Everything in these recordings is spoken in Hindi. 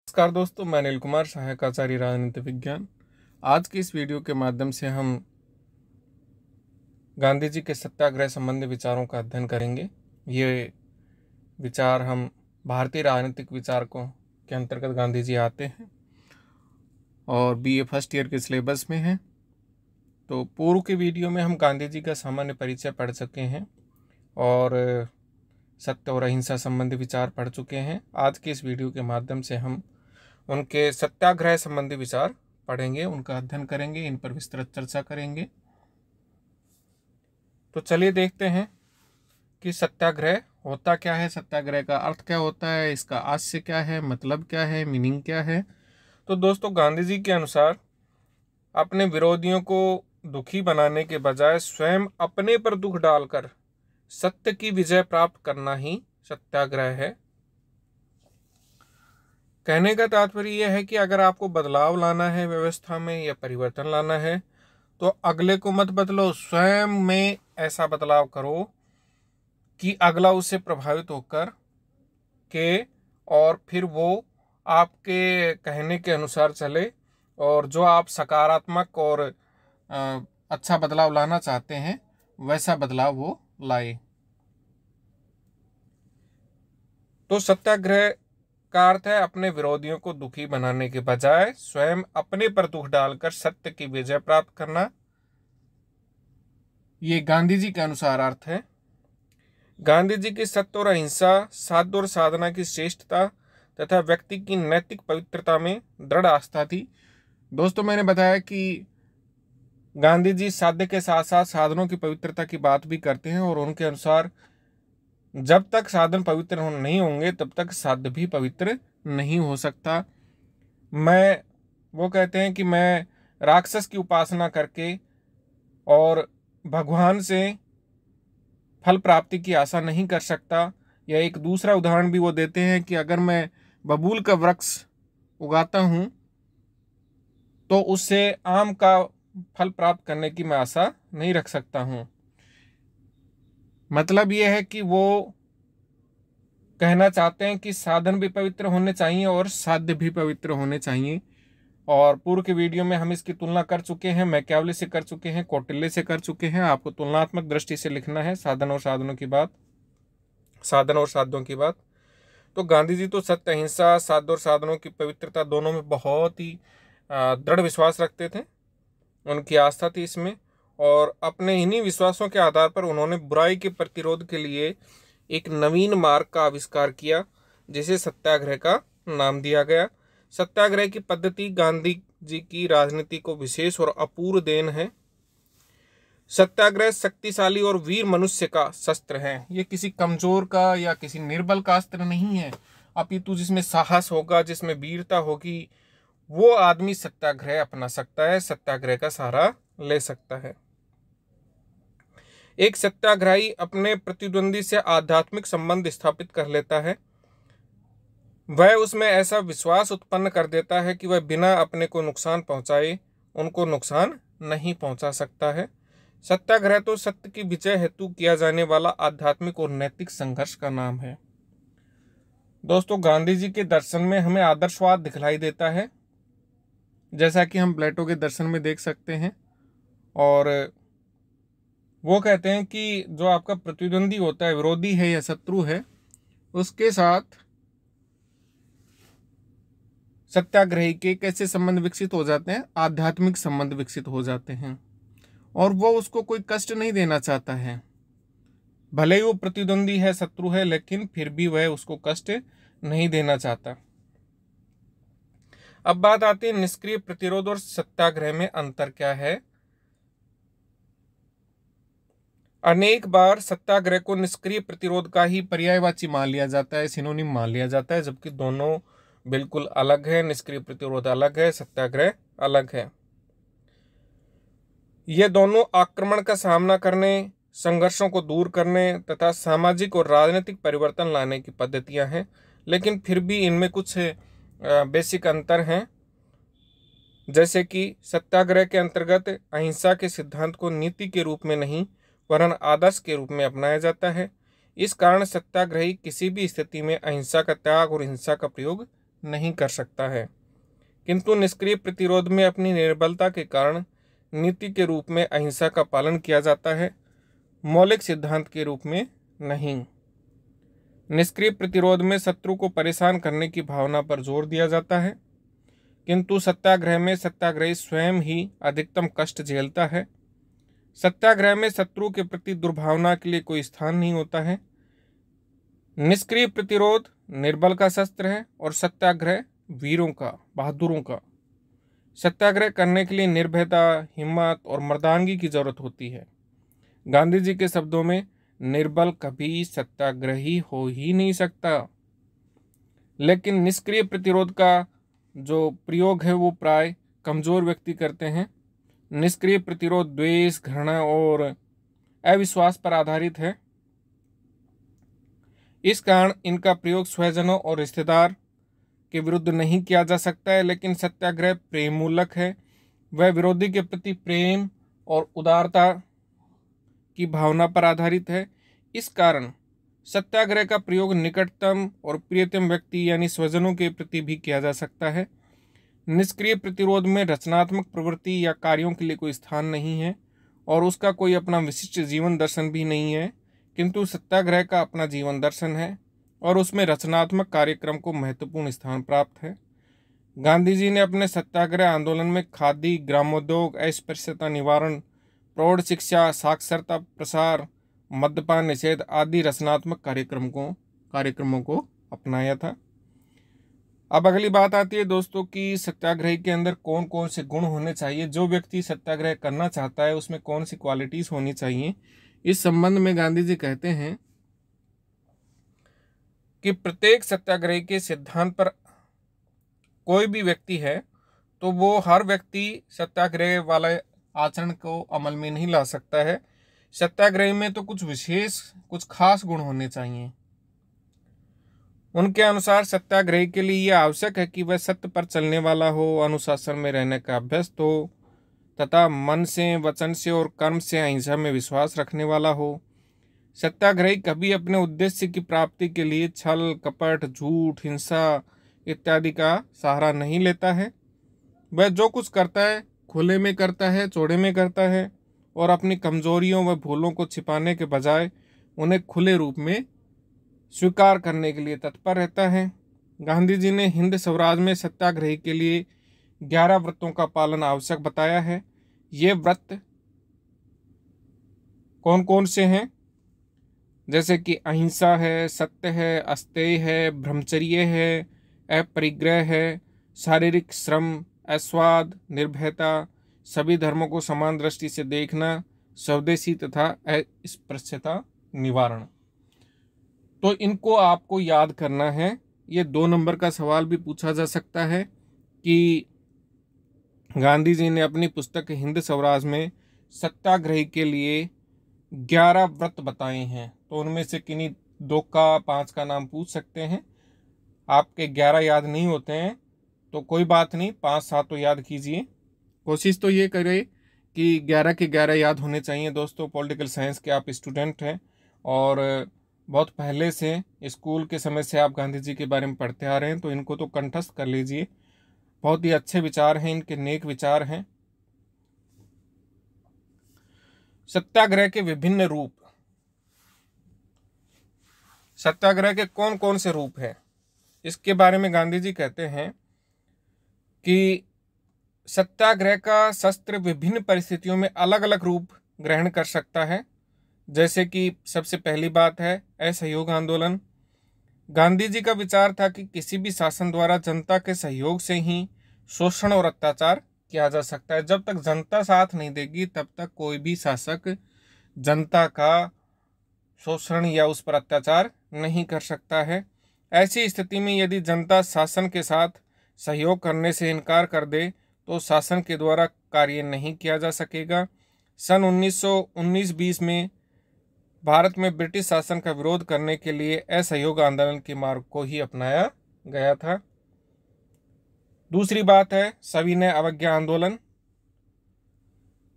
नमस्कार दोस्तों, मैं अनिल कुमार, सहायक आचार्य राजनीति विज्ञान। आज की इस वीडियो के माध्यम से हम गांधी जी के सत्याग्रह संबंधी विचारों का अध्ययन करेंगे। ये विचार हम भारतीय राजनीतिक विचारकों के अंतर्गत गांधी जी आते हैं और बीए फर्स्ट ईयर के सिलेबस में हैं। तो पूर्व के वीडियो में हम गांधी जी का सामान्य परिचय पढ़ चुके हैं और सत्य और अहिंसा संबंधी विचार पढ़ चुके हैं। आज के इस वीडियो के माध्यम से हम उनके सत्याग्रह संबंधी विचार पढ़ेंगे, उनका अध्ययन करेंगे, इन पर विस्तृत चर्चा करेंगे। तो चलिए देखते हैं कि सत्याग्रह होता क्या है, सत्याग्रह का अर्थ क्या होता है, इसका आशय क्या है, मतलब क्या है, मीनिंग क्या है। तो दोस्तों, गांधी जी के अनुसार अपने विरोधियों को दुखी बनाने के बजाय स्वयं अपने पर दुख डालकर सत्य की विजय प्राप्त करना ही सत्याग्रह है। कहने का तात्पर्य यह है कि अगर आपको बदलाव लाना है, व्यवस्था में या परिवर्तन लाना है, तो अगले को मत बदलो, स्वयं में ऐसा बदलाव करो कि अगला उससे प्रभावित होकर के और फिर वो आपके कहने के अनुसार चले और जो आप सकारात्मक और अच्छा बदलाव लाना चाहते हैं वैसा बदलाव वो लाए। तो सत्याग्रह का अर्थ है अपने विरोधियों को दुखी बनाने के बजाय स्वयं अपने पर दुख डालकर सत्य की विजय प्राप्त करना, ये गांधी जी के अनुसार अर्थ है। गांधी जी की सत्य और अहिंसा, साध्य और साधना की श्रेष्ठता तथा व्यक्ति की नैतिक पवित्रता में दृढ़ आस्था थी। दोस्तों, मैंने बताया कि गांधी जी साध्य के साथ साथ साधनों की पवित्रता की बात भी करते हैं और उनके अनुसार जब तक साधन पवित्र नहीं होंगे तब तक साध्य भी पवित्र नहीं हो सकता। वो कहते हैं कि मैं राक्षस की उपासना करके और भगवान से फल प्राप्ति की आशा नहीं कर सकता। या एक दूसरा उदाहरण भी वो देते हैं कि अगर मैं बबूल का वृक्ष उगाता हूँ तो उससे आम का फल प्राप्त करने की मैं आशा नहीं रख सकता हूँ। मतलब ये है कि वो कहना चाहते हैं कि साधन भी पवित्र होने चाहिए और साध्य भी पवित्र होने चाहिए। और पूर्व के वीडियो में हम इसकी तुलना कर चुके हैं, मैकियावेली से कर चुके हैं, कौटिल्य से कर चुके हैं। आपको तुलनात्मक दृष्टि से लिखना है साधन और साधनों की बात, साधन और साध्यों की बात। तो गांधी जी तो सत्य, अहिंसा, साध्य और साधनों की पवित्रता दोनों में बहुत ही दृढ़ विश्वास रखते थे, उनकी आस्था थी इसमें। और अपने इन्हीं विश्वासों के आधार पर उन्होंने बुराई के प्रतिरोध के लिए एक नवीन मार्ग का आविष्कार किया, जिसे सत्याग्रह का नाम दिया गया। सत्याग्रह की पद्धति गांधी जी की राजनीति को विशेष और अपूर्व देन है। सत्याग्रह शक्तिशाली और वीर मनुष्य का शस्त्र है। ये किसी कमजोर का या किसी निर्बल का अस्त्र नहीं है, अपितु जिसमें साहस होगा, जिसमें वीरता होगी, वो आदमी सत्याग्रह अपना सकता है, सत्याग्रह का सहारा ले सकता है। एक सत्याग्रही अपने प्रतिद्वंदी से आध्यात्मिक संबंध स्थापित कर लेता है। वह उसमें ऐसा विश्वास उत्पन्न कर देता है कि वह बिना अपने को नुकसान पहुंचाए उनको नुकसान नहीं पहुंचा सकता है। सत्याग्रह तो सत्य की विजय हेतु किया जाने वाला आध्यात्मिक और नैतिक संघर्ष का नाम है। दोस्तों, गांधी जी के दर्शन में हमें आदर्शवाद दिखलाई देता है, जैसा कि हम प्लेटो के दर्शन में देख सकते हैं। और वो कहते हैं कि जो आपका प्रतिद्वंदी होता है, विरोधी है या शत्रु है, उसके साथ सत्याग्रही के कैसे संबंध विकसित हो जाते हैं, आध्यात्मिक संबंध विकसित हो जाते हैं। और वो उसको कोई कष्ट नहीं देना चाहता है, भले ही वो प्रतिद्वंदी है, शत्रु है, लेकिन फिर भी वह उसको कष्ट नहीं देना चाहता। अब बात आती है निष्क्रिय प्रतिरोध और सत्याग्रह में अंतर क्या है। अनेक बार सत्याग्रह को निष्क्रिय प्रतिरोध का ही पर्यायवाची मान लिया जाता है, सिनोनिम मान लिया जाता है, जबकि दोनों बिल्कुल अलग है। निष्क्रिय प्रतिरोध अलग है, सत्याग्रह अलग है। ये दोनों आक्रमण का सामना करने, संघर्षों को दूर करने तथा सामाजिक और राजनीतिक परिवर्तन लाने की पद्धतियां हैं, लेकिन फिर भी इनमें कुछ बेसिक अंतर हैं। जैसे कि सत्याग्रह के अंतर्गत अहिंसा के सिद्धांत को नीति के रूप में नहीं वरन आदर्श के रूप में अपनाया जाता है। इस कारण सत्याग्रही किसी भी स्थिति में अहिंसा का त्याग और हिंसा का प्रयोग नहीं कर सकता है, किंतु निष्क्रिय प्रतिरोध में अपनी निर्बलता के कारण नीति के रूप में अहिंसा का पालन किया जाता है, मौलिक सिद्धांत के रूप में नहीं। निष्क्रिय प्रतिरोध में शत्रु को परेशान करने की भावना पर जोर दिया जाता है, किंतु सत्याग्रह में सत्याग्रही स्वयं ही अधिकतम कष्ट झेलता है। सत्याग्रह में शत्रु के प्रति दुर्भावना के लिए कोई स्थान नहीं होता है। निष्क्रिय प्रतिरोध निर्बल का शस्त्र है और सत्याग्रह वीरों का, बहादुरों का। सत्याग्रह करने के लिए निर्भयता, हिम्मत और मर्दानगी की जरूरत होती है। गांधी जी के शब्दों में, निर्बल कभी सत्याग्रही हो ही नहीं सकता। लेकिन निष्क्रिय प्रतिरोध का जो प्रयोग है वो प्राय कमजोर व्यक्ति करते हैं। निष्क्रिय प्रतिरोध द्वेष, घृणा और अविश्वास पर आधारित है। इस कारण इनका प्रयोग स्वजनों और रिश्तेदार के विरुद्ध नहीं किया जा सकता है। लेकिन सत्याग्रह प्रेम मूलक है, वह विरोधी के प्रति प्रेम और उदारता की भावना पर आधारित है। इस कारण सत्याग्रह का प्रयोग निकटतम और प्रियतम व्यक्ति यानी स्वजनों के प्रति भी किया जा सकता है। निष्क्रिय प्रतिरोध में रचनात्मक प्रवृत्ति या कार्यों के लिए कोई स्थान नहीं है और उसका कोई अपना विशिष्ट जीवन दर्शन भी नहीं है, किंतु सत्याग्रह का अपना जीवन दर्शन है और उसमें रचनात्मक कार्यक्रम को महत्वपूर्ण स्थान प्राप्त है। गांधी जी ने अपने सत्याग्रह आंदोलन में खादी, ग्रामोद्योग, अस्पृश्यता निवारण, प्रौढ़ शिक्षा, साक्षरता प्रसार, मद्यपान निषेध आदि रचनात्मक कार्यक्रमों को अपनाया था। अब अगली बात आती है दोस्तों कि सत्याग्रही के अंदर कौन कौन से गुण होने चाहिए। जो व्यक्ति सत्याग्रह करना चाहता है उसमें कौन सी क्वालिटीज होनी चाहिए। इस संबंध में गांधी जी कहते हैं कि प्रत्येक सत्याग्रही के सिद्धांत पर कोई भी व्यक्ति है तो वो हर व्यक्ति सत्याग्रह वाले आचरण को अमल में नहीं ला सकता है। सत्याग्रही में तो कुछ विशेष, कुछ खास गुण होने चाहिए। उनके अनुसार सत्याग्रही के लिए यह आवश्यक है कि वह सत्य पर चलने वाला हो, अनुशासन में रहने का अभ्यस्त हो तथा मन से, वचन से और कर्म से अहिंसा में विश्वास रखने वाला हो। सत्याग्रही कभी अपने उद्देश्य की प्राप्ति के लिए छल, कपट, झूठ, हिंसा इत्यादि का सहारा नहीं लेता है। वह जो कुछ करता है खुले में करता है, चौड़े में करता है और अपनी कमजोरियों व भूलों को छिपाने के बजाय उन्हें खुले रूप में स्वीकार करने के लिए तत्पर रहता है। गांधी जी ने हिंद स्वराज में सत्याग्रही के लिए 11 व्रतों का पालन आवश्यक बताया है। ये व्रत कौन कौन से हैं? जैसे कि अहिंसा है, सत्य है, अस्तेय है, ब्रह्मचर्य है, अपरिग्रह है, शारीरिक श्रम, अस्वाद, निर्भयता, सभी धर्मों को समान दृष्टि से देखना, स्वदेशी तथा अस्पृश्यता निवारण। तो इनको आपको याद करना है। ये 2 नंबर का सवाल भी पूछा जा सकता है कि गांधी जी ने अपनी पुस्तक हिंद स्वराज में सत्याग्रही के लिए 11 व्रत बताए हैं, तो उनमें से किन्हीं 2 का 5 का नाम पूछ सकते हैं। आपके 11 याद नहीं होते हैं तो कोई बात नहीं, 5-7 तो याद कीजिए। कोशिश तो ये करें कि 11 के 11 याद होने चाहिए। दोस्तों, पॉलिटिकल साइंस के आप स्टूडेंट हैं और बहुत पहले से स्कूल के समय से आप गांधी जी के बारे में पढ़ते आ रहे हैं, तो इनको तो कंठस्थ कर लीजिए। बहुत ही अच्छे विचार हैं इनके, नेक विचार हैं। सत्याग्रह के विभिन्न रूप। सत्याग्रह के कौन कौन से रूप हैं, इसके बारे में गांधी जी कहते हैं कि सत्याग्रह का शस्त्र विभिन्न परिस्थितियों में अलग अलग रूप ग्रहण कर सकता है। जैसे कि सबसे पहली बात है असहयोग आंदोलन। गांधी जी का विचार था कि किसी भी शासन द्वारा जनता के सहयोग से ही शोषण और अत्याचार किया जा सकता है। जब तक जनता साथ नहीं देगी तब तक कोई भी शासक जनता का शोषण या उस पर अत्याचार नहीं कर सकता है। ऐसी स्थिति में यदि जनता शासन के साथ सहयोग करने से इनकार कर दे तो शासन के द्वारा कार्य नहीं किया जा सकेगा। सन 1919-20 में भारत में ब्रिटिश शासन का विरोध करने के लिए असहयोग आंदोलन के मार्ग को ही अपनाया गया था। दूसरी बात है सविनय अवज्ञा आंदोलन।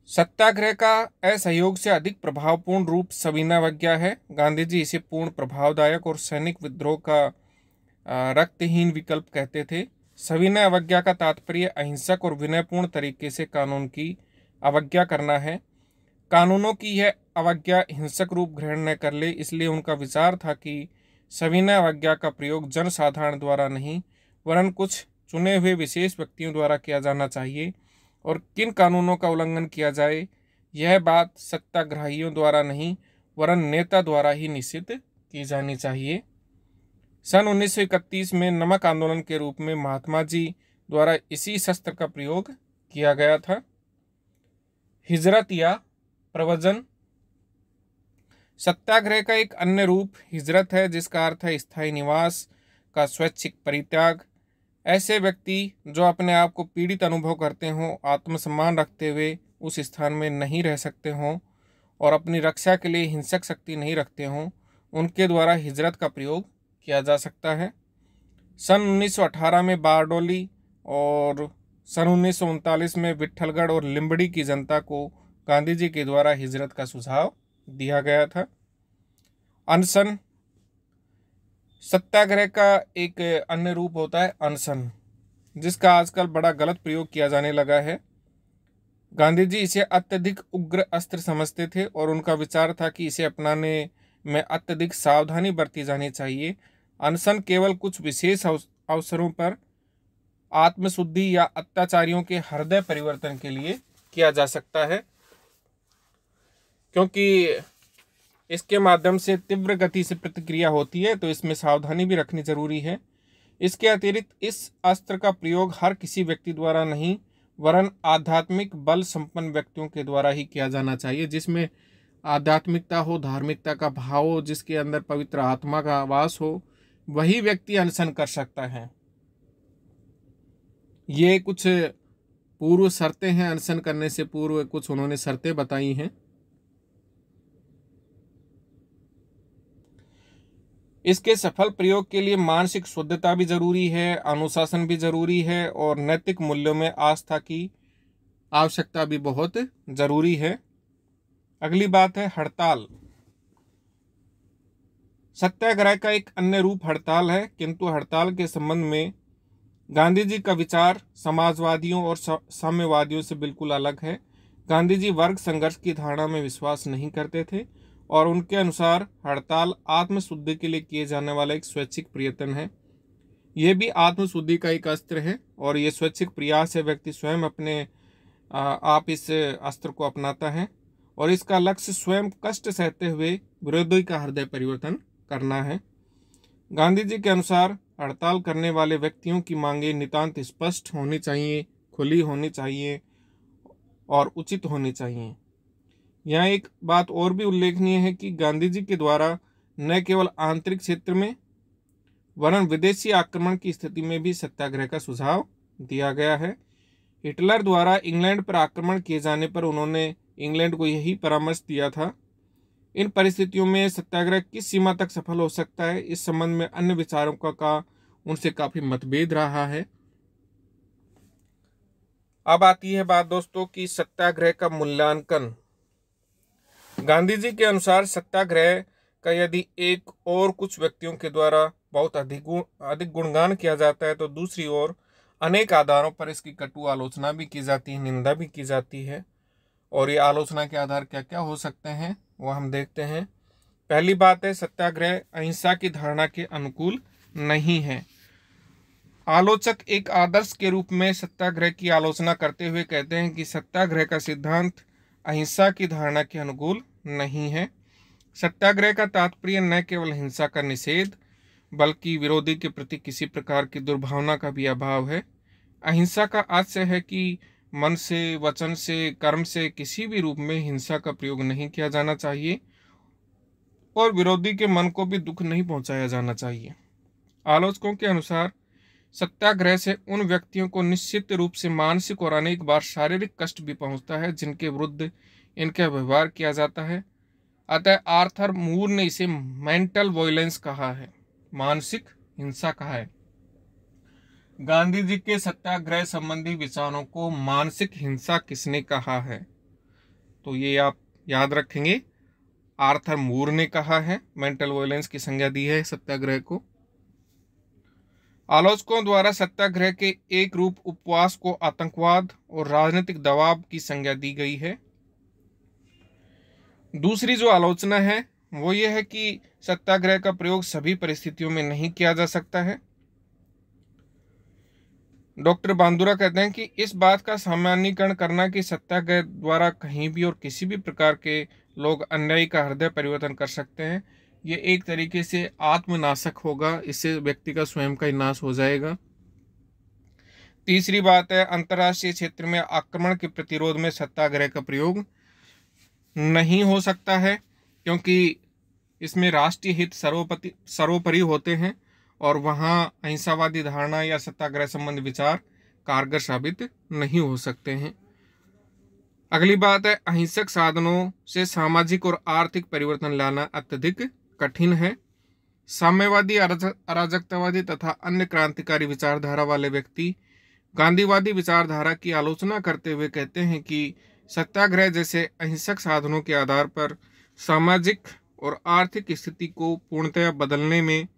सत्याग्रह का असहयोग से अधिक प्रभावपूर्ण रूप सविनय अवज्ञा है। गांधी जी इसे पूर्ण, प्रभावदायक और सैनिक विद्रोह का रक्तहीन विकल्प कहते थे। सविनय अवज्ञा का तात्पर्य अहिंसक और विनयपूर्ण तरीके से कानून की अवज्ञा करना है। कानूनों की यह अवज्ञा हिंसक रूप ग्रहण न कर ले, इसलिए उनका विचार था कि सविनय अवज्ञा का प्रयोग जनसाधारण द्वारा नहीं वरन कुछ चुने हुए विशेष व्यक्तियों द्वारा किया जाना चाहिए, और किन कानूनों का उल्लंघन किया जाए यह बात सत्याग्रहियों द्वारा नहीं वरन नेता द्वारा ही निश्चित की जानी चाहिए। सन 1931 में नमक आंदोलन के रूप में महात्मा जी द्वारा इसी शस्त्र का प्रयोग किया गया था। हिजरत या प्रव्रजन। सत्याग्रह का एक अन्य रूप हिजरत है, जिसका अर्थ है स्थायी निवास का स्वैच्छिक परित्याग। ऐसे व्यक्ति जो अपने आप को पीड़ित अनुभव करते हों, आत्मसम्मान रखते हुए उस स्थान में नहीं रह सकते हों और अपनी रक्षा के लिए हिंसक शक्ति नहीं रखते हों, उनके द्वारा हिजरत का प्रयोग किया जा सकता है। सन 1918 में बारडोली और सन 1939 में विट्ठलगढ़ और लिंबड़ी की जनता को गांधी जी के द्वारा हिजरत का सुझाव दिया गया था। अनशन। सत्याग्रह का एक अन्य रूप होता है अनशन, जिसका आजकल बड़ा गलत प्रयोग किया जाने लगा है। गांधी जी इसे अत्यधिक उग्र अस्त्र समझते थे और उनका विचार था कि इसे अपनाने में अत्यधिक सावधानी बरती जानी चाहिए। अनशन केवल कुछ विशेष अवसरों पर आत्मशुद्धि या अत्याचारियों के हृदय परिवर्तन के लिए किया जा सकता है, क्योंकि इसके माध्यम से तीव्र गति से प्रतिक्रिया होती है, तो इसमें सावधानी भी रखनी जरूरी है। इसके अतिरिक्त इस अस्त्र का प्रयोग हर किसी व्यक्ति द्वारा नहीं वरन आध्यात्मिक बल संपन्न व्यक्तियों के द्वारा ही किया जाना चाहिए, जिसमें आध्यात्मिकता हो, धार्मिकता का भाव हो, जिसके अंदर पवित्र आत्मा का वास हो, वही व्यक्ति अनशन कर सकता है। ये कुछ पूर्व शर्तें हैं, अनशन करने से पूर्व कुछ उन्होंने शर्तें बताई हैं। इसके सफल प्रयोग के लिए मानसिक शुद्धता भी जरूरी है, अनुशासन भी जरूरी है और नैतिक मूल्यों में आस्था की आवश्यकता भी बहुत जरूरी है। अगली बात है हड़ताल। सत्याग्रह का एक अन्य रूप हड़ताल है, किंतु हड़ताल के संबंध में गांधी जी का विचार समाजवादियों और साम्यवादियों से बिल्कुल अलग है। गांधी जी वर्ग संघर्ष की धारणा में विश्वास नहीं करते थे और उनके अनुसार हड़ताल आत्मशुद्धि के लिए किए जाने वाला एक स्वैच्छिक प्रयत्न है। यह भी आत्मशुद्धि का एक अस्त्र है और ये स्वैच्छिक प्रयास है, व्यक्ति स्वयं अपने आप इस अस्त्र को अपनाता है और इसका लक्ष्य स्वयं कष्ट सहते हुए विरोधी का हृदय परिवर्तन करना है। गांधी जी के अनुसार हड़ताल करने वाले व्यक्तियों की मांगें नितांत स्पष्ट होनी चाहिए, खुली होनी चाहिए और उचित होनी चाहिए। यहाँ एक बात और भी उल्लेखनीय है कि गांधी जी के द्वारा न केवल आंतरिक क्षेत्र में वरन विदेशी आक्रमण की स्थिति में भी सत्याग्रह का सुझाव दिया गया है। हिटलर द्वारा इंग्लैंड पर आक्रमण किए जाने पर उन्होंने इंग्लैंड को यही परामर्श दिया था। इन परिस्थितियों में सत्याग्रह किस सीमा तक सफल हो सकता है, इस संबंध में अन्य विचारकों का उनसे काफी मतभेद रहा है। अब आती है बात दोस्तों की सत्याग्रह का मूल्यांकन। गांधी जी के अनुसार सत्याग्रह का यदि एक और कुछ व्यक्तियों के द्वारा बहुत अधिक गुणगान किया जाता है, तो दूसरी ओर अनेक आधारों पर इसकी कटु आलोचना भी की जाती है, निंदा भी की जाती है। और ये आलोचना के आधार क्या क्या हो सकते हैं वो हम देखते हैं। पहली बात है, सत्याग्रह अहिंसा की धारणा के अनुकूल नहीं है। आलोचक एक आदर्श के रूप में सत्याग्रह की आलोचना करते हुए कहते हैं कि सत्याग्रह का सिद्धांत अहिंसा की धारणा के अनुकूल नहीं है। सत्याग्रह का तात्पर्य न केवल हिंसा का निषेध बल्कि विरोधी के प्रति किसी प्रकार की दुर्भावना का भी अभाव है। अहिंसा का आशय है कि मन से, वचन से, कर्म से किसी भी रूप में हिंसा का प्रयोग नहीं किया जाना चाहिए और विरोधी के मन को भी दुख नहीं पहुंचाया जाना चाहिए। आलोचकों के अनुसार सत्याग्रह से उन व्यक्तियों को निश्चित रूप से मानसिक और अनेक बार शारीरिक कष्ट भी पहुंचता है जिनके विरुद्ध इनका व्यवहार किया जाता है। अतः आर्थर मूर ने इसे मेंटल वॉयलेंस कहा है, मानसिक हिंसा कहा है। गांधी जी के सत्याग्रह संबंधी विचारों को मानसिक हिंसा किसने कहा है, तो ये आप याद रखेंगे, आर्थर मूर ने कहा है, मेंटल वॉयलेंस की संज्ञा दी है सत्याग्रह को। आलोचकों द्वारा सत्याग्रह के एक रूप उपवास को आतंकवाद और राजनीतिक दबाव की संज्ञा दी गई है। दूसरी जो आलोचना है वो ये है कि सत्याग्रह का प्रयोग सभी परिस्थितियों में नहीं किया जा सकता है। डॉक्टर बांदुरा कहते हैं कि इस बात का सामान्यीकरण करना कि सत्याग्रह द्वारा कहीं भी और किसी भी प्रकार के लोग अन्यायी का हृदय परिवर्तन कर सकते हैं, ये एक तरीके से आत्मनाशक होगा, इससे व्यक्ति का स्वयं का ही नाश हो जाएगा। तीसरी बात है, अंतर्राष्ट्रीय क्षेत्र में आक्रमण के प्रतिरोध में सत्याग्रह का प्रयोग नहीं हो सकता है, क्योंकि इसमें राष्ट्रीय हित सर्वोपरि होते हैं और वहाँ अहिंसावादी धारणा या सत्याग्रह संबंधी विचार कारगर साबित नहीं हो सकते हैं। अगली बात है, अहिंसक साधनों से सामाजिक और आर्थिक परिवर्तन लाना अत्यधिक कठिन है। साम्यवादी, अराजकतावादी तथा अन्य क्रांतिकारी विचारधारा वाले व्यक्ति गांधीवादी विचारधारा की आलोचना करते हुए कहते हैं कि सत्याग्रह जैसे अहिंसक साधनों के आधार पर सामाजिक और आर्थिक स्थिति को पूर्णतया बदलने में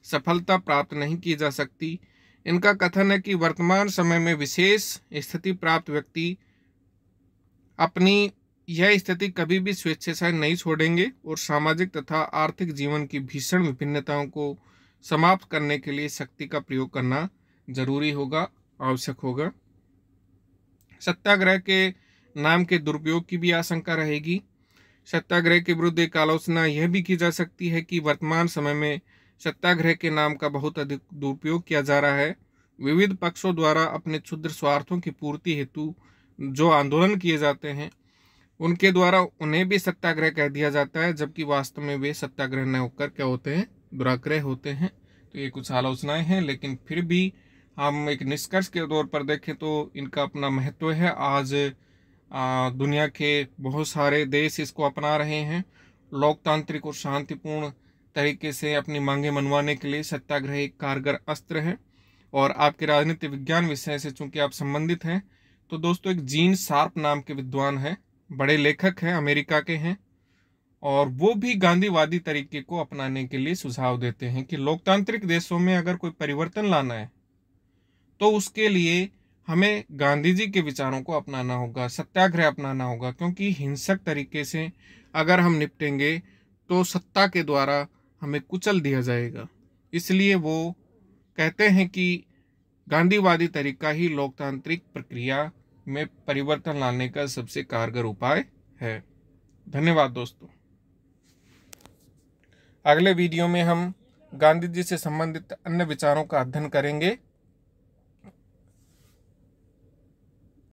सफलता प्राप्त नहीं की जा सकती। इनका कथन है कि वर्तमान समय में विशेष स्थिति प्राप्त व्यक्ति अपनी यह स्थिति कभी भी स्वेच्छा से नहीं छोड़ेंगे और सामाजिक तथा आर्थिक जीवन की भीषण विभिन्नताओं को समाप्त करने के लिए शक्ति का प्रयोग करना जरूरी होगा, आवश्यक होगा। सत्याग्रह के नाम के दुरुपयोग की भी आशंका रहेगी। सत्याग्रह के विरुद्ध एक आलोचना यह भी की जा सकती है कि वर्तमान समय में सत्याग्रह के नाम का बहुत अधिक दुरुपयोग किया जा रहा है। विविध पक्षों द्वारा अपने क्षुद्र स्वार्थों की पूर्ति हेतु जो आंदोलन किए जाते हैं उनके द्वारा उन्हें भी सत्याग्रह कह दिया जाता है, जबकि वास्तव में वे सत्याग्रह न होकर क्या होते हैं, दुराग्रह होते हैं। तो ये कुछ आलोचनाएं हैं, लेकिन फिर भी हम एक निष्कर्ष के तौर पर देखें तो इनका अपना महत्व है। आज दुनिया के बहुत सारे देश इसको अपना रहे हैं। लोकतांत्रिक और शांतिपूर्ण तरीके से अपनी मांगे मनवाने के लिए सत्याग्रह एक कारगर अस्त्र है। और आपके राजनीति विज्ञान विषय से चूंकि आप संबंधित हैं, तो दोस्तों एक जीन शार्प नाम के विद्वान हैं, बड़े लेखक हैं, अमेरिका के हैं, और वो भी गांधीवादी तरीके को अपनाने के लिए सुझाव देते हैं कि लोकतांत्रिक देशों में अगर कोई परिवर्तन लाना है तो उसके लिए हमें गांधी जी के विचारों को अपनाना होगा, सत्याग्रह अपनाना होगा, क्योंकि हिंसक तरीके से अगर हम निपटेंगे तो सत्ता के द्वारा हमें कुचल दिया जाएगा। इसलिए वो कहते हैं कि गांधीवादी तरीका ही लोकतांत्रिक प्रक्रिया में परिवर्तन लाने का सबसे कारगर उपाय है। धन्यवाद दोस्तों। अगले वीडियो में हम गांधी जी से संबंधित अन्य विचारों का अध्ययन करेंगे।